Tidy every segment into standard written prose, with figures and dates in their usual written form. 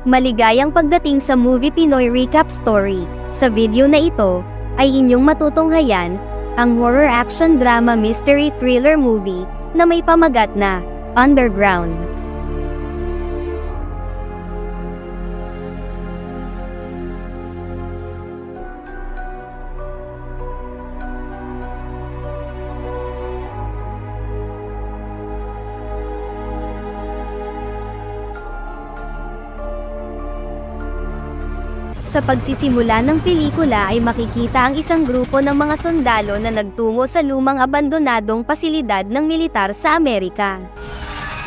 Maligayang pagdating sa Movie Pinoy Recap Story. Sa video na ito, ay inyong matutunghayan, ang horror action drama mystery thriller movie, na may pamagat na, Underground. Sa pagsisimula ng pelikula ay makikita ang isang grupo ng mga sundalo na nagtungo sa lumang abandonadong pasilidad ng militar sa Amerika.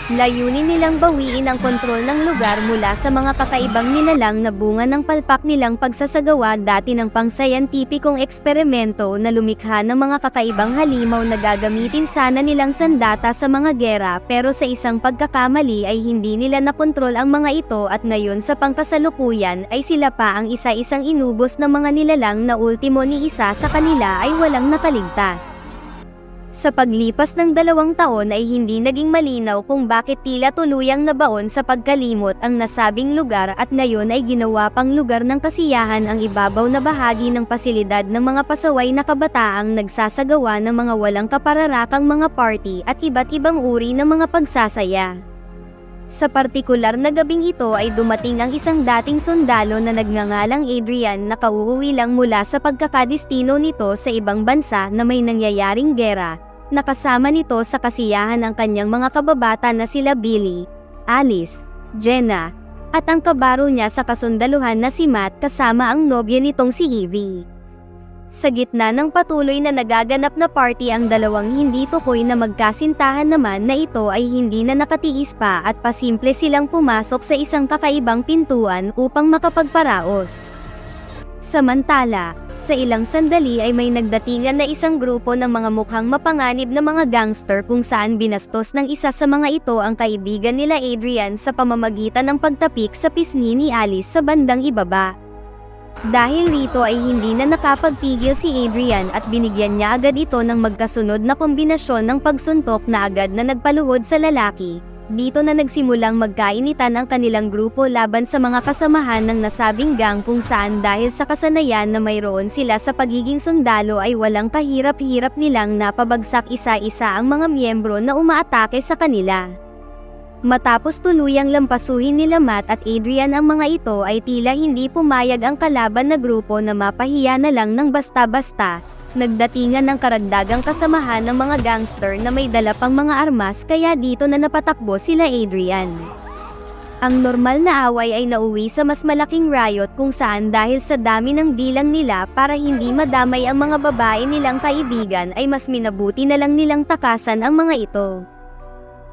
Layunin nilang bawiin ang kontrol ng lugar mula sa mga kakaibang nilalang na bunga ng palpak nilang pagsasagawa dati ng pang-sayantipikong eksperimento na lumikha ng mga kakaibang halimaw na gagamitin sana nilang sandata sa mga gera, pero sa isang pagkakamali ay hindi nila nakontrol ang mga ito at ngayon sa pangkasalukuyan ay sila pa ang isa-isang inubos ng mga nilalang na ultimo ni isa sa kanila ay walang nakaligtas. Sa paglipas ng 2 taon ay hindi naging malinaw kung bakit tila tuluyang nabaon sa pagkalimot ang nasabing lugar at ngayon ay ginawa pang lugar ng kasiyahan ang ibabaw na bahagi ng pasilidad ng mga pasaway na kabataang nagsasagawa ng mga walang kapararakang mga party at iba't ibang uri ng mga pagsasaya. Sa partikular na gabing ito ay dumating ang isang dating sundalo na nagngangalang Adrian na kauuwi lang mula sa pagkakadestino nito sa ibang bansa na may nangyayaring gera. Nakasama nito sa kasiyahan ang kanyang mga kababata na sila Billy, Alice, Jenna, at ang kabaro niya sa kasundaluhan na si Matt kasama ang nobya nitong si Evie. Sa gitna ng patuloy na nagaganap na party ang dalawang hindi tukoy na magkasintahan naman na ito ay hindi na nakatiis pa at pasimple silang pumasok sa isang kakaibang pintuan upang makapagparaos. Samantala, sa ilang sandali ay may nagdatingan na isang grupo ng mga mukhang mapanganib na mga gangster kung saan binastos ng isa sa mga ito ang kaibigan nila Adrian sa pamamagitan ng pagtapik sa pisngi ni Alice sa bandang ibaba. Dahil rito ay hindi na nakapagpigil si Adrian at binigyan niya agad ito ng magkasunod na kombinasyon ng pagsuntok na agad na nagpaluhod sa lalaki. Dito na nagsimulang magkainitan ang kanilang grupo laban sa mga kasamahan ng nasabing gang kung saan dahil sa kasanayan na mayroon sila sa pagiging sundalo ay walang kahirap-hirap nilang napabagsak isa-isa ang mga miyembro na umaatake sa kanila. Matapos tuluyang lampasuhin nila Matt at Adrian ang mga ito ay tila hindi pumayag ang kalaban na grupo na mapahiya na lang ng basta-basta. Nagdatingan ng karagdagang kasamahan ng mga gangster na may dala pang mga armas kaya dito na napatakbo sila Adrian. Ang normal na away ay nauwi sa mas malaking riot kung saan dahil sa dami ng bilang nila para hindi madamay ang mga babae nilang kaibigan ay mas minabuti na lang nilang takasan ang mga ito.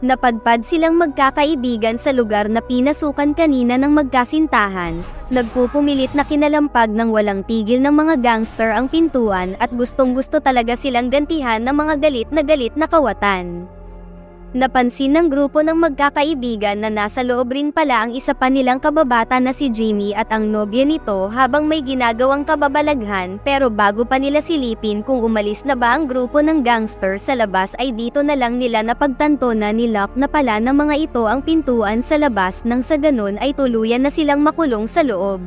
Napadpad silang magkakaibigan sa lugar na pinasukan kanina ng magkasintahan, nagpupumilit na kinalampag ng walang tigil ng mga gangster ang pintuan at gustong-gusto talaga silang gantihan ng mga galit na kawatan. Napansin ng grupo ng magkakaibigan na nasa loob rin pala ang isa pa nilang kababata na si Jimmy at ang nobya nito habang may ginagawang kababalaghan, pero bago pa nila silipin kung umalis na ba ang grupo ng gangster sa labas ay dito na lang nila napagtanto na nilock na pala ng mga ito ang pintuan sa labas nang sa ganun ay tuluyan na silang makulong sa loob.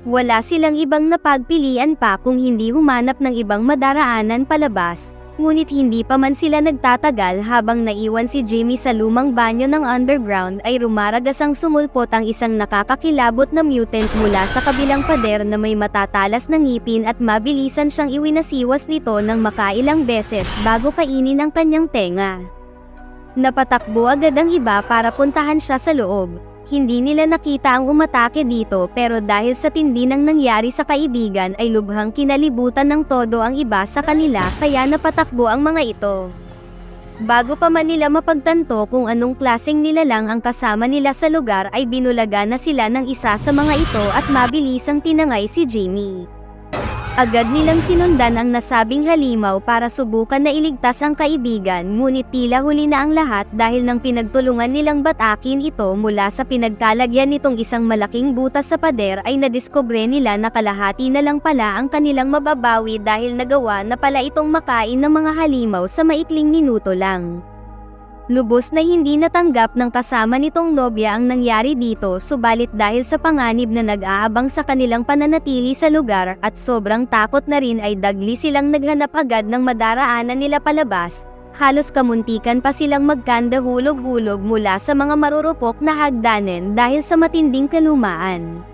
Wala silang ibang napagpilian pa kung hindi humanap ng ibang madaraanan palabas. Ngunit hindi pa man sila nagtatagal habang naiwan si Jimmy sa lumang banyo ng underground ay rumaragasang sumulpot ang isang nakakakilabot na mutant mula sa kabilang pader na may matatalas na ngipin at mabilisan siyang iwinasiwas nito ng makailang beses bago kainin ang kanyang tenga. Napatakbo agad ang iba para puntahan siya sa loob. Hindi nila nakita ang umatake dito pero dahil sa tindi ng nangyari sa kaibigan ay lubhang kinalibutan ng todo ang iba sa kanila kaya napatakbo ang mga ito. Bago pa man nila mapagtanto kung anong klaseng nilalang ang kasama nila sa lugar ay binulaga na sila ng isa sa mga ito at mabilisang tinangay si Jimmy. Agad nilang sinundan ang nasabing halimaw para subukan na iligtas ang kaibigan, ngunit tila huli na ang lahat dahil nang pinagtulungan nilang batakin ito mula sa pinagkalagyan nitong isang malaking butas sa pader ay nadiskubre nila na kalahati na lang pala ang kanilang mababawi dahil nagawa na pala itong makain ng mga halimaw sa maikling minuto lang. Lubos na hindi natanggap ng kasama nitong nobya ang nangyari dito, subalit dahil sa panganib na nag-aabang sa kanilang pananatili sa lugar at sobrang takot na rin ay dagli silang naghanap agad ng madaraanan nila palabas. Halos kamuntikan pa silang magkanda hulog-hulog mula sa mga marurupok na hagdanan dahil sa matinding kalumaan.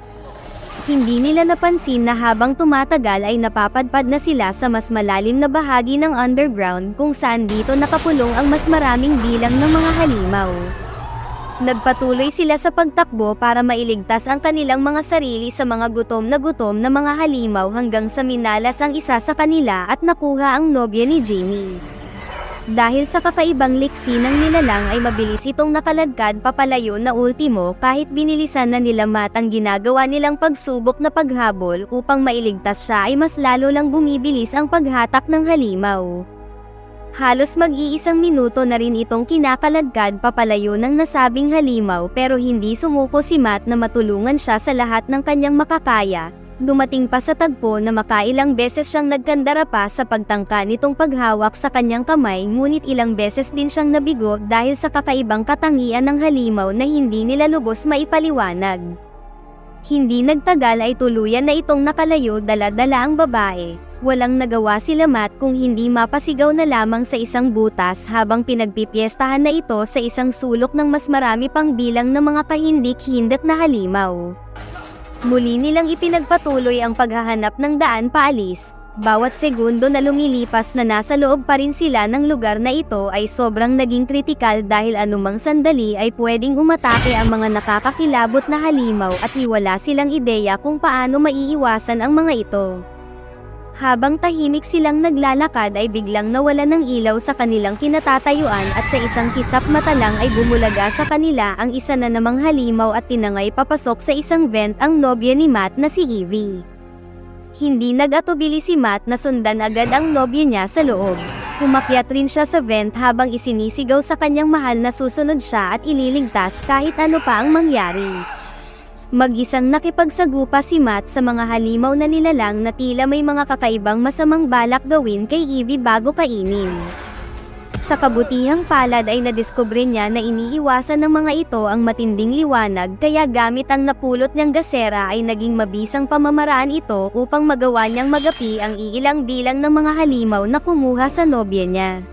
Hindi nila napansin na habang tumatagal ay napapadpad na sila sa mas malalim na bahagi ng underground kung saan dito nakapulong ang mas maraming bilang ng mga halimaw. Nagpatuloy sila sa pagtakbo para mailigtas ang kanilang mga sarili sa mga gutom na mga halimaw hanggang sa minalas ang isa sa kanila at nakuha ang nobya ni Jamie. Dahil sa kakaibang liksi ng nilalang ay mabilis itong nakaladkad papalayo na ultimo kahit binilisan na nila Matt ang ginagawa nilang pagsubok na paghabol upang mailigtas siya ay mas lalo lang bumibilis ang paghatak ng halimaw. Halos mag-iisang minuto na rin itong kinakaladkad papalayo ng nasabing halimaw pero hindi sumuko si Matt na matulungan siya sa lahat ng kanyang makakaya. Dumating pa sa tagpo na makailang beses siyang nagkandara pa sa pagtangka nitong paghawak sa kanyang kamay, ngunit ilang beses din siyang nabigo dahil sa kakaibang katangian ng halimaw na hindi nila lubos maipaliwanag. Hindi nagtagal ay tuluyan na itong nakalayo dala-dala ang babae. Walang nagawa sila Matt kung hindi mapasigaw na lamang sa isang butas habang pinagpipiestahan na ito sa isang sulok ng mas marami pang bilang ng mga kahindik-hindak na halimaw. Muli nilang ipinagpatuloy ang paghahanap ng daan paalis. Bawat segundo na lumilipas na nasa loob pa rin sila ng lugar na ito ay sobrang naging kritikal dahil anumang sandali ay pwedeng umatake ang mga nakakakilabot na halimaw at wala silang ideya kung paano maiiwasan ang mga ito. Habang tahimik silang naglalakad ay biglang nawala ng ilaw sa kanilang kinatatayuan at sa isang kisap mata lang ay bumulaga sa kanila ang isa na namang halimaw at tinangay papasok sa isang vent ang nobya ni Matt na si Evie. Hindi nag-atubili si Matt na sundan agad ang nobya niya sa loob. Umakyat rin siya sa vent habang isinisigaw sa kanyang mahal na susunod siya at ililigtas kahit ano pa ang mangyari. Mag-isang nakipagsagupa si Matt sa mga halimaw na nilalang na tila may mga kakaibang masamang balak gawin kay Evie bago kainin. Sa kabutihang palad ay nadiskubre niya na iniiwasan ng mga ito ang matinding liwanag kaya gamit ang napulot niyang gasera ay naging mabisang pamamaraan ito upang magawa niyang magapi ang iilang bilang ng mga halimaw na kumuha sa nobya niya.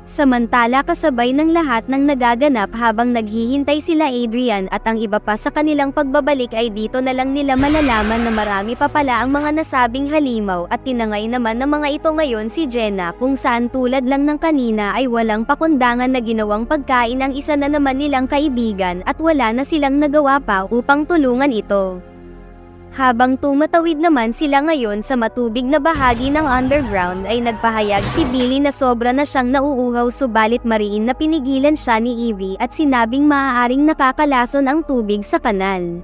Samantala kasabay ng lahat ng nagaganap habang naghihintay sila Adrian at ang iba pa sa kanilang pagbabalik ay dito na lang nila malalaman na marami pa pala ang mga nasabing halimaw at tinangay naman ng mga ito ngayon si Jenna kung saan tulad lang ng kanina ay walang pakundangan na ginawang pagkain ang isa na naman nilang kaibigan at wala na silang nagawa pa upang tulungan ito. Habang tumatawid naman sila ngayon sa matubig na bahagi ng underground ay nagpahayag si Billy na sobra na siyang nauuhaw subalit mariin na pinigilan siya ni Evie at sinabing maaaring nakakalason ang tubig sa kanal.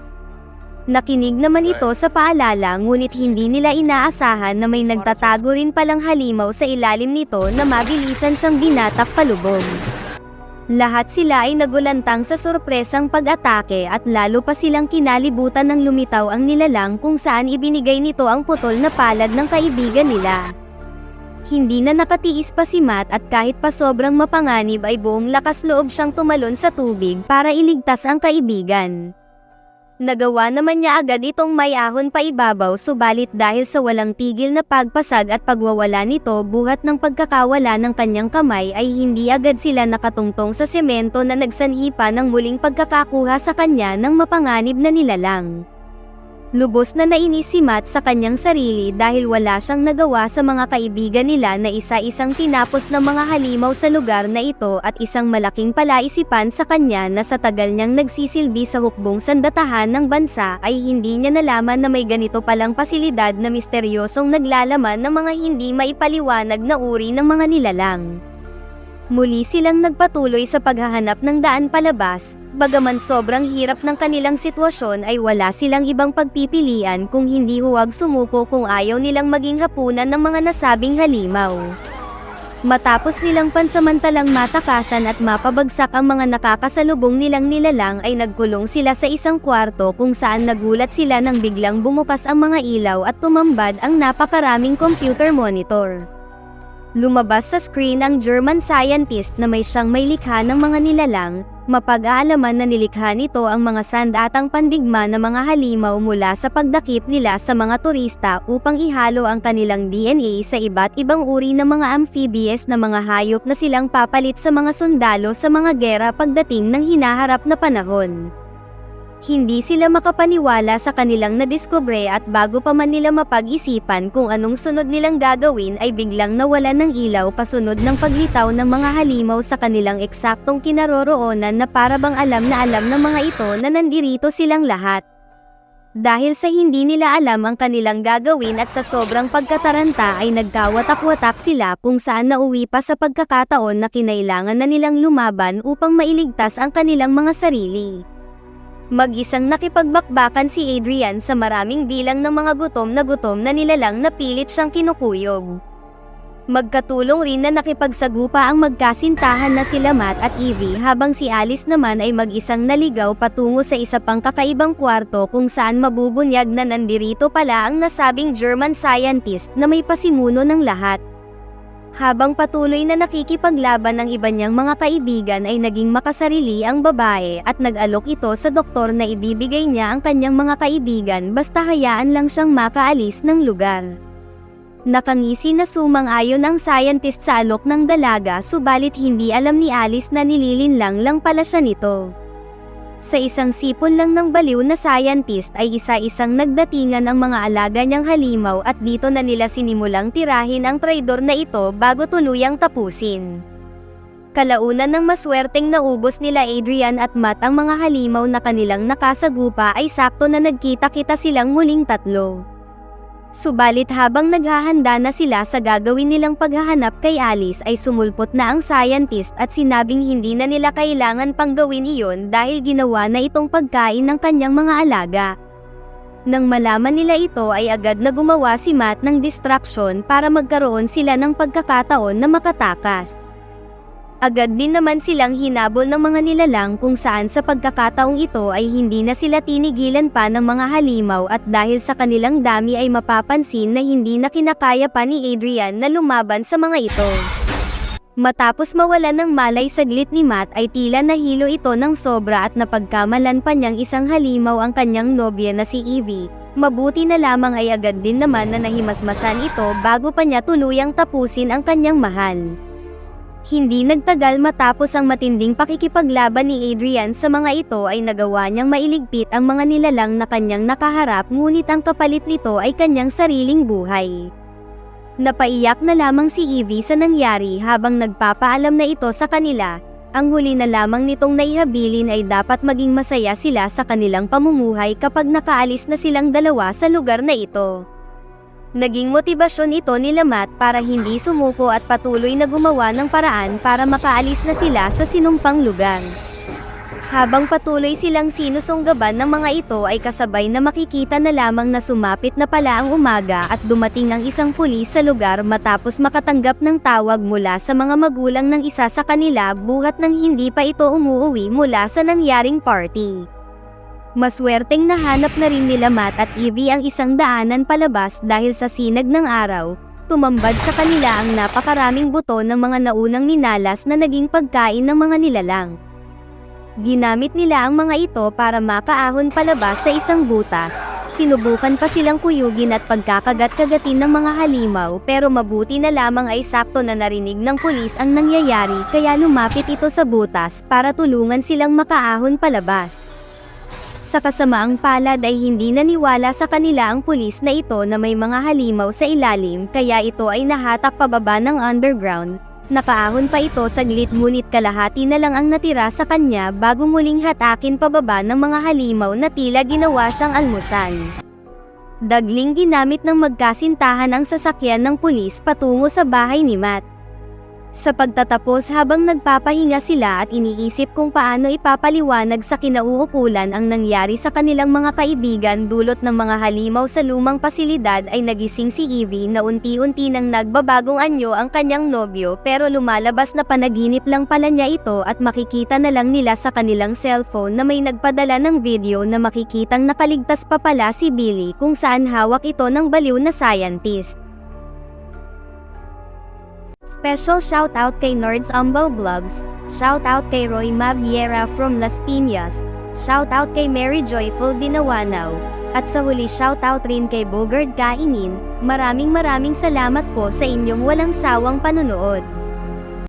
Nakinig naman ito sa paalala ngunit hindi nila inaasahan na may nagtatago rin palang halimaw sa ilalim nito na mabilisan siyang binatak palubog. Lahat sila ay nagulantang sa sorpresang pag-atake at lalo pa silang kinalibutan ng lumitaw ang nilalang kung saan ibinigay nito ang putol na palad ng kaibigan nila. Hindi na nakatiis pa si Matt at kahit pa sobrang mapanganib ay buong lakas loob siyang tumalon sa tubig para iligtas ang kaibigan. Nagawa naman niya agad itong may ahon pa ibabaw subalit dahil sa walang tigil na pagpasag at pagwawala nito buhat ng pagkakawala ng kanyang kamay ay hindi agad sila nakatungtong sa semento na nagsanhi pa ng muling pagkakakuha sa kanya ng mapanganib na nilalang. Lubos na nainis si Matt sa kanyang sarili dahil wala siyang nagawa sa mga kaibigan nila na isa-isang tinapos ng mga halimaw sa lugar na ito at isang malaking palaisipan sa kanya na sa tagal niyang nagsisilbi sa hukbong sandatahan ng bansa ay hindi niya nalaman na may ganito palang pasilidad na misteryosong naglalaman ng mga hindi maipaliwanag na uri ng mga nilalang. Muli silang nagpatuloy sa paghahanap ng daan palabas, bagaman sobrang hirap ng kanilang sitwasyon ay wala silang ibang pagpipilian kung hindi huwag sumuko kung ayaw nilang maging hapunan ng mga nasabing halimaw. Matapos nilang pansamantalang matakasan at mapabagsak ang mga nakakasalubong nilang nilalang ay nagkulong sila sa isang kwarto kung saan nagulat sila nang biglang bumukas ang mga ilaw at tumambad ang napakaraming computer monitor. Lumabas sa screen ang German scientist na may likha ng mga nilalang, mapag-aalaman na nilikha nito ang mga sandatang pandigma na mga halimaw mula sa pagdakip nila sa mga turista upang ihalo ang kanilang DNA sa iba't ibang uri ng mga amphibious na mga hayop na silang papalit sa mga sundalo sa mga gera pagdating ng hinaharap na panahon. Hindi sila makapaniwala sa kanilang nadiskubre at bago pa man nila mapag-isipan kung anong sunod nilang gagawin ay biglang nawalan ng ilaw pasunod ng paglitaw ng mga halimaw sa kanilang eksaktong kinaroroonan na para bang alam ng mga ito na nandirito silang lahat. Dahil sa hindi nila alam ang kanilang gagawin at sa sobrang pagkataranta ay nagkawatak-watak sila kung saan nauwi pa sa pagkakataon na kinailangan na nilang lumaban upang mailigtas ang kanilang mga sarili. Mag-isang nakipagbakbakan si Adrian sa maraming bilang ng mga gutom na nilalang na pilit siyang kinukuyog. Magkatulong rin na nakipagsagupa ang magkasintahan na sila Matt at Evie habang si Alice naman ay mag-isang naligaw patungo sa isa pang kakaibang kwarto kung saan mabubunyag na nandirito pala ang nasabing German scientist na may pasimuno ng lahat. Habang patuloy na nakikipaglaban ng iba niyang mga kaibigan ay naging makasarili ang babae at nag-alok ito sa doktor na ibibigay niya ang kanyang mga kaibigan basta hayaan lang siyang makaalis ng lugar. Nakangisi na sumang-ayon ang scientist sa alok ng dalaga subalit hindi alam ni Alice na nililinlang lang pala siya nito. Sa isang sipon lang ng baliw na scientist ay isa-isang nagdatingan ang mga alaga niyang halimaw at dito na nila sinimulang tirahin ang traidor na ito bago tuluyang tapusin. Kalaunan ng maswerteng naubos nila Adrian at Matt ang mga halimaw na kanilang nakasagupa ay sakto na nagkita-kita silang muling tatlo. Subalit habang naghahanda na sila sa gagawin nilang paghahanap kay Alice ay sumulpot na ang scientist at sinabing hindi na nila kailangan pang gawin iyon dahil ginawa na itong pagkain ng kanyang mga alaga. Nang malaman nila ito ay agad na gumawa si Matt ng distraction para magkaroon sila ng pagkakataon na makatakas. Agad din naman silang hinabol ng mga nilalang kung saan sa pagkakataong ito ay hindi na sila tinigilan pa ng mga halimaw at dahil sa kanilang dami ay mapapansin na hindi na kinakaya pa ni Adrian na lumaban sa mga ito. Matapos mawalan ng malay saglit ni Matt ay tila nahilo ito ng sobra at napagkamalan pa niyang isang halimaw ang kanyang nobya na si Evie. Mabuti na lamang ay agad din naman na nahimasmasan ito bago pa niya tuluyang tapusin ang kanyang mahal. Hindi nagtagal matapos ang matinding pakikipaglaban ni Adrian sa mga ito ay nagawa niyang mailigpit ang mga nilalang na kanyang nakaharap ngunit ang kapalit nito ay kanyang sariling buhay. Napaiyak na lamang si Evie sa nangyari habang nagpapaalam na ito sa kanila. Ang huli na lamang nitong naihabilin ay dapat maging masaya sila sa kanilang pamumuhay kapag nakaalis na silang dalawa sa lugar na ito. Naging motibasyon ito nila Matt para hindi sumuko at patuloy na gumawa ng paraan para makaalis na sila sa sinumpang lugar. Habang patuloy silang sinusunggaban ng mga ito ay kasabay na makikita na lamang na sumapit na pala ang umaga at dumating ang isang pulis sa lugar matapos makatanggap ng tawag mula sa mga magulang ng isa sa kanila buhat nang hindi pa ito umuuwi mula sa nangyaring party. Maswerteng nahanap na rin nila Matt at Evie ang isang daanan palabas dahil sa sinag ng araw, tumambad sa kanila ang napakaraming buto ng mga naunang ninalas na naging pagkain ng mga nilalang. Ginamit nila ang mga ito para makaahon palabas sa isang butas. Sinubukan pa silang kuyugin at pagkakagat-kagatin ng mga halimaw pero mabuti na lamang ay sakto na narinig ng pulis ang nangyayari kaya lumapit ito sa butas para tulungan silang makaahon palabas. Sa kasamaang palad ay hindi naniwala sa kanila ang pulis na ito na may mga halimaw sa ilalim kaya ito ay nahatak pababa ng underground. Nakaahon pa ito saglit ngunit kalahati na lang ang natira sa kanya bago muling hatakin pababa ng mga halimaw na tila ginawa siyang almusal. Dagling ginamit ng magkasintahan ang sasakyan ng pulis patungo sa bahay ni Matt. Sa pagtatapos habang nagpapahinga sila at iniisip kung paano ipapaliwanag sa kinauukulan ang nangyari sa kanilang mga kaibigan dulot ng mga halimaw sa lumang pasilidad ay nagising si Evie na unti-unti nang nagbabagong anyo ang kanyang nobyo pero lumalabas na panaginip lang pala niya ito at makikita na lang nila sa kanilang cellphone na may nagpadala ng video na makikitang nakaligtas pa pala si Billy kung saan hawak ito ng baliw na scientist. Special shoutout kay Nerds Umble Vlogs, shoutout kay Roy Mabiera from Las Piñas, shoutout kay Mary Joyful Dinawanaw, at sa huli shoutout rin kay Bogard Kaingin. Maraming salamat po sa inyong walang sawang panunood.